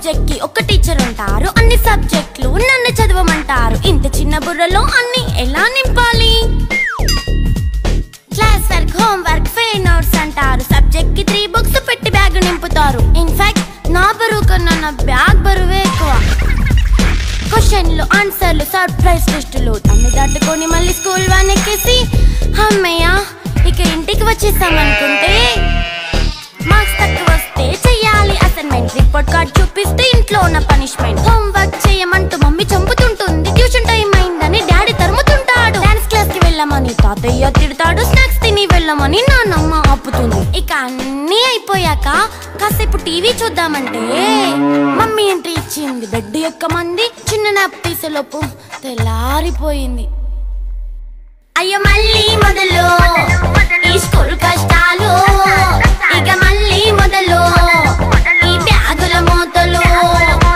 Subject కి ఒక teacher ఉంటారు, అన్ని సబ్జెక్టులు నన్ను చదవమంటారు. ఇంత చిన్న బుర్రలో అన్ని ఎలా నింపాలి? Class work, home work, fair notes అంటారు. సబ్జెక్ట్ కి 3 బుక్స్ పెట్టి బ్యాగ్ నింపుతారు. ఇన్ఫాక్ట్ నా బరువు కన్నా నా బ్యాగ్ బరువే ఎక్కువ. క్వశ్చన్లు, ఆన్సర్లు, సర్ప్రైజ్ టెస్టులు అన్ని దాటుకొని మళ్ళీ స్కూల్ వ్యాన్ ఎక్కేసి అమ్మయ్య ఇక ఇంటికి వచ్చేసామనుకుంటే మార్క్స్ తక్కువ వస్తే చెయ్యాలి అసైన్మెంట్. రిపోర్ట్ కార్డ్ చూపిస్తే ఇంట్లో ఉన్న పనిష్మెంట్. హోమ్ వర్క్ చేయమంటూ మమ్మీ చంపుతుంటుంది. ట్యూషన్ టైం అయిందని డాడీ తరుముతుంటాడు. డాన్స్ క్లాస్ కి వెళ్ళమని తాతయ్య తిడతాడు. స్నాక్స్ తిని వెళ్ళమని నాన్నమ్మ ఆపుతుంది. ఇక అన్నీ అయిపోయాక కాసేపు టీవీ చూద్దామంటే మమ్మీ ఎంట్రీ ఇచ్చింది. బెడ్ ఎక్కమంది. చిన్న నాప్ తీసేలోపు తెల్లారిపోయింది. అయ్యో మళ్ళీ మొదలు ఈ స్కూల్ కష్టాలు, ఇక మళ్ళీ మొదలు